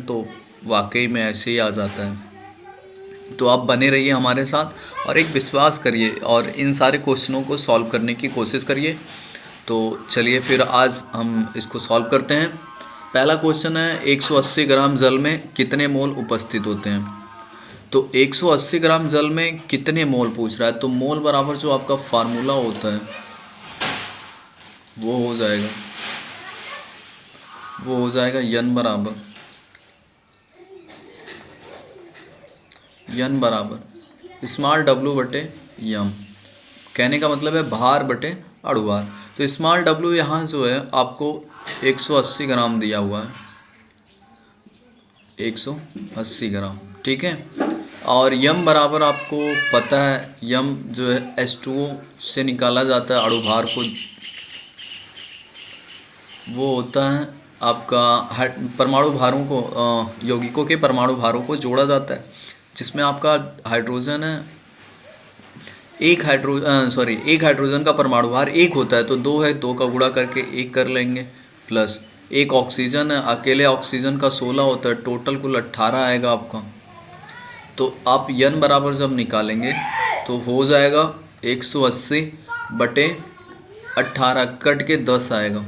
तो वाकई में ऐसे ही आ जाता है। तो आप बने रहिए हमारे साथ और एक विश्वास करिए और इन सारे क्वेश्चनों को सॉल्व करने की कोशिश करिए। तो चलिए फिर आज हम इसको सॉल्व करते हैं। पहला क्वेश्चन है 180 ग्राम जल में कितने मोल उपस्थित होते हैं। तो 180 ग्राम जल में कितने मोल पूछ रहा है, तो मोल बराबर जो आपका फार्मूला होता है वो हो जाएगा यन बराबर स्मॉल डब्लू बटे यम। कहने का मतलब है भार बटे अणुभार। तो स्मॉल डब्लू यहाँ जो है आपको 180 ग्राम दिया हुआ है, 180 ग्राम, ठीक है। और यम बराबर आपको पता है, यम जो है H2O से निकाला जाता है अणुभार को, वो होता है आपका परमाणु भारों को, यौगिकों के परमाणु भारों को जोड़ा जाता है, जिसमें आपका हाइड्रोजन है एक हाइड्रोजन का परमाणु भार एक होता है, तो 2 है, 2 का गुणा करके 1 कर लेंगे, प्लस एक ऑक्सीजन है, अकेले ऑक्सीजन का 16 होता है, टोटल कुल 18 आएगा आपका। तो आप यन बराबर जब निकालेंगे तो हो जाएगा 180 बटे 18 कट के 10 आएगा।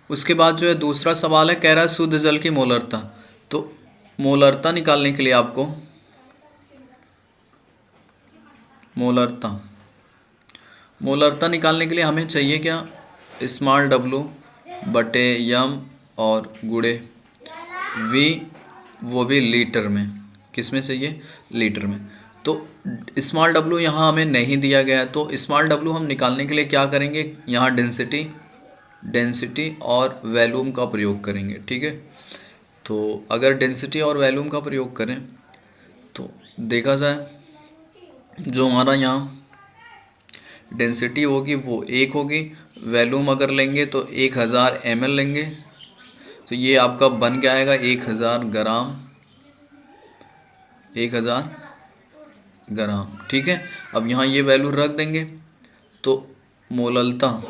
उसके बाद जो है दूसरा सवाल है, कह रहा है शुद्ध जल की मोलरता। तो मोलरता निकालने के लिए आपको मोलरता निकालने के लिए हमें चाहिए क्या, स्मॉल डब्लू बटे यम और गुणे वी, वो भी लीटर में। किस में चाहिए, लीटर में। तो स्मॉल डब्लू यहाँ हमें नहीं दिया गया है, तो स्मॉल डब्लू हम निकालने के लिए क्या करेंगे, यहाँ डेंसिटी और वॉल्यूम का प्रयोग करेंगे, ठीक है। तो अगर डेंसिटी और वॉल्यूम का प्रयोग करें तो देखा जाए, जो हमारा यहाँ डेंसिटी होगी वो 1 होगी, वॉल्यूम अगर लेंगे तो 1000 ml लेंगे, तो ये आपका बन के आएगा 1000 ग्राम, ठीक है। अब यहाँ ये वैल्यू रख देंगे, तो मोललता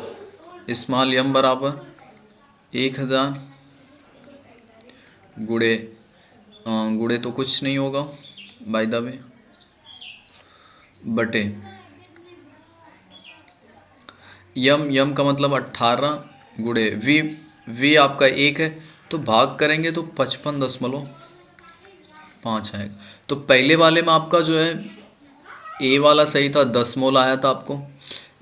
स्मॉल यम बराबर 1000 गुणे तो कुछ नहीं होगा बाय द वे, बटे यम का मतलब 18 गुणे वी आपका 1 है, तो भाग करेंगे तो 55.5 आएगा। तो पहले वाले में आपका जो है ए वाला सही था, 10 मोल आया था आपको,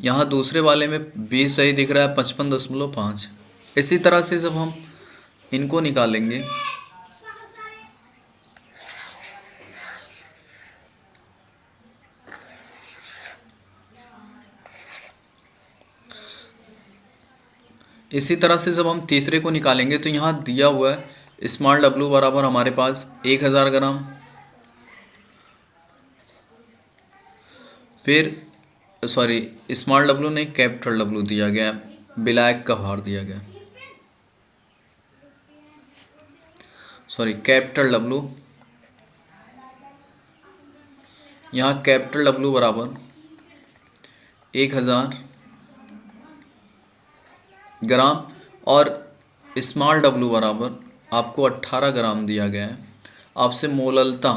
यहाँ दूसरे वाले में बी सही दिख रहा है 55.5। इसी तरह से जब हम इनको निकालेंगे इसी तरह से जब हम तीसरे को निकालेंगे तो यहाँ दिया हुआ है स्मॉल डब्लू बराबर हमारे पास 1000 ग्राम, फिर स्मॉल डब्लू नहीं कैपिटल डब्लू दिया गया, विलायक का भार दिया गया, कैपिटल डब्लू, यहाँ कैपिटल डब्लू बराबर 1000 ग्राम और स्मॉल डब्लू बराबर आपको 18 ग्राम दिया गया है। आपसे मोललता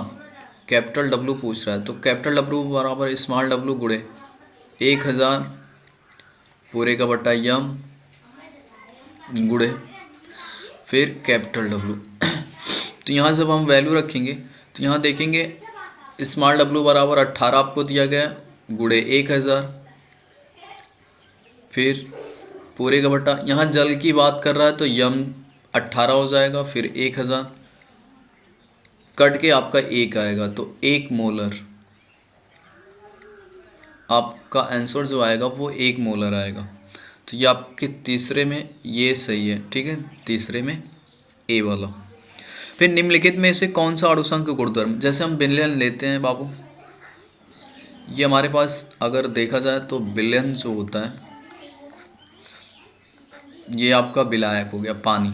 कैपिटल डब्लू पूछ रहा है, तो कैपिटल डब्लू बराबर स्मॉल डब्लू गुणे 1000 पूरे का बटा यम गुणे फिर कैपिटल डब्लू। तो यहाँ जब हम वैल्यू रखेंगे तो यहाँ देखेंगे स्मॉल डब्लू बराबर 18 आपको दिया गया गुणे 1000, फिर पूरे का बटा, यहाँ जल की बात कर रहा है तो यम 18 हो जाएगा, फिर 1000 कट के आपका 1 आएगा, तो 1 मोलर आपका आंसर जो आएगा वो 1 मोलर आएगा। तो ये आपके तीसरे में ये सही है, ठीक है, तीसरे में ए वाला। फिर निम्नलिखित में से कौन सा अणुसंघ गुणधर्म, जैसे हम विलयन लेते हैं बाबू, ये हमारे पास अगर देखा जाए तो विलयन जो होता है ये आपका विलायक हो गया पानी,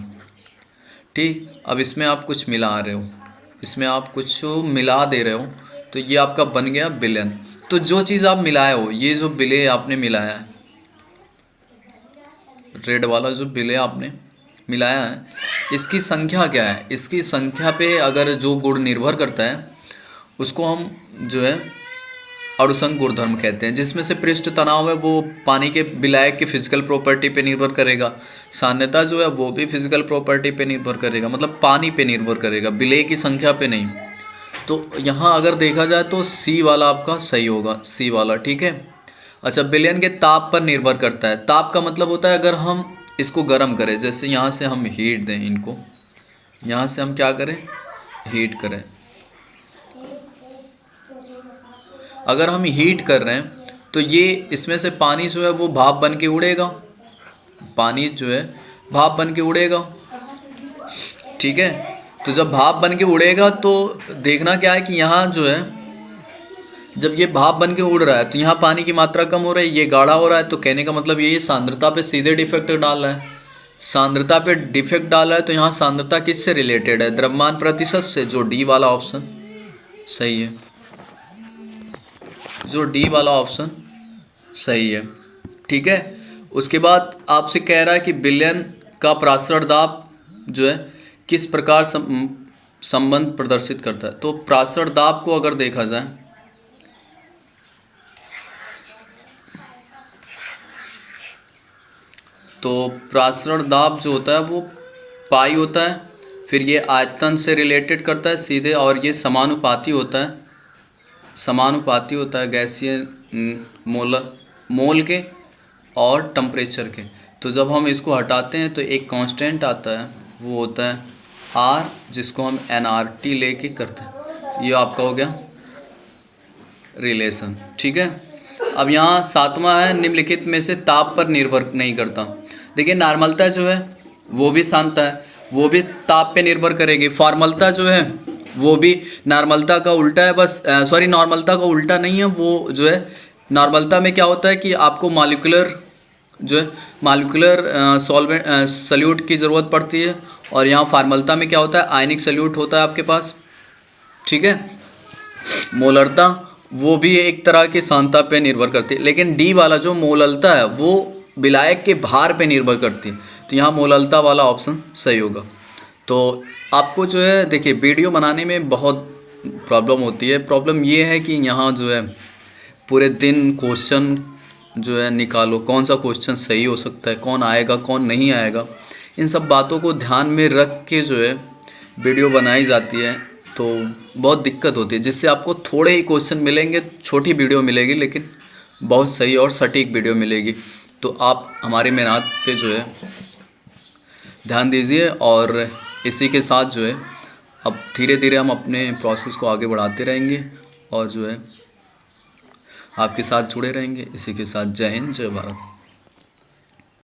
ठीक। अब इसमें आप कुछ मिला रहे हो, इसमें आप कुछ मिला दे रहे हो, तो ये आपका बन गया विलयन। तो जो चीज़ आप मिलाए हो, ये जो विलय आपने मिलाया है, रेड वाला जो विलय आपने मिलाया है, इसकी संख्या क्या है, इसकी संख्या पे अगर जो गुण निर्भर करता है उसको हम जो है अणुसंघ गुणधर्म कहते हैं। जिसमें से पृष्ठ तनाव है वो पानी के विलायक की फिजिकल प्रॉपर्टी पे निर्भर करेगा, सान्यता जो है वो भी फिजिकल प्रॉपर्टी पे निर्भर करेगा, मतलब पानी पे निर्भर करेगा, विलेय की संख्या पे नहीं। तो यहाँ अगर देखा जाए तो सी वाला आपका सही होगा, सी वाला, ठीक है। अच्छा, विलयन के ताप पर निर्भर करता है। ताप का मतलब होता है अगर हम इसको गर्म करें, जैसे यहाँ से हम हीट दें इनको, यहाँ से हम क्या करें, हीट करें। अगर हम हीट कर रहे हैं तो ये इसमें से पानी जो है वो भाप बन के उड़ेगा, पानी जो है भाप बन के उड़ेगा, ठीक है। तो जब भाप बन के उड़ेगा तो देखना क्या है कि यहाँ जो है जब ये भाप बन के उड़ रहा है तो यहाँ पानी की मात्रा कम हो रही है, ये गाढ़ा हो रहा है। तो कहने का मतलब ये सांद्रता पे सीधे डिफेक्ट डाल रहा है, सांद्रता पे डिफेक्ट डाला है। तो यहाँ सांद्रता किससे रिलेटेड है, द्रव्यमान प्रतिशत से, जो डी वाला ऑप्शन सही है, जो डी वाला ऑप्शन सही है, ठीक है। उसके बाद आपसे कह रहा है कि विलयन का प्रासरण दाब जो है किस प्रकार संबंध प्रदर्शित करता है। तो प्रासरण दाब को अगर देखा जाए तो प्रासरण दाब जो होता है वो पाई होता है, फिर ये आयतन से रिलेटेड करता है सीधे, और ये समानुपाती होता है, समानुपाती होता है गैसीय मोल के और टेम्परेचर के। तो जब हम इसको हटाते हैं तो एक कांस्टेंट आता है, वो होता है आर, जिसको हम एनआरटी लेके करते हैं। ये आपका हो गया रिलेशन, ठीक है। अब यहाँ सातवां है, निम्नलिखित में से ताप पर निर्भर नहीं करता। देखिए नॉर्मलता जो है वो भी शांतता है, वो भी ताप पे निर्भर करेगी। फॉर्मलता जो है वो भी नॉर्मलता का उल्टा है, बस सॉरी नॉर्मलता का उल्टा नहीं है, वो जो है नॉर्मलता में क्या होता है कि आपको मॉलिक्यूलर जो है मॉलिक्यूलर सॉल्वेंट सल्यूट की ज़रूरत पड़ती है, और यहाँ फॉर्मलता में क्या होता है, आयनिक सल्यूट होता है आपके पास, ठीक है। मोलरता वो भी एक तरह की सांद्रता पे निर्भर करती है, लेकिन डी वाला जो मोललता है वो विलायक के भार पे निर्भर करती है। तो यहाँ मोललता वाला ऑप्शन सही होगा। तो आपको जो है देखिए वीडियो बनाने में बहुत प्रॉब्लम होती है। प्रॉब्लम ये है कि यहाँ जो है पूरे दिन क्वेश्चन जो है निकालो, कौन सा क्वेश्चन सही हो सकता है, कौन आएगा कौन नहीं आएगा, इन सब बातों को ध्यान में रख के जो है वीडियो बनाई जाती है। तो बहुत दिक्कत होती है, जिससे आपको थोड़े ही क्वेश्चन मिलेंगे, छोटी वीडियो मिलेगी लेकिन बहुत सही और सटीक वीडियो मिलेगी। तो आप हमारी मेहनत पे जो है ध्यान दीजिए, और इसी के साथ जो है अब धीरे धीरे हम अपने प्रोसेस को आगे बढ़ाते रहेंगे और जो है आपके साथ जुड़े रहेंगे। इसी के साथ जय हिंद, जय भारत।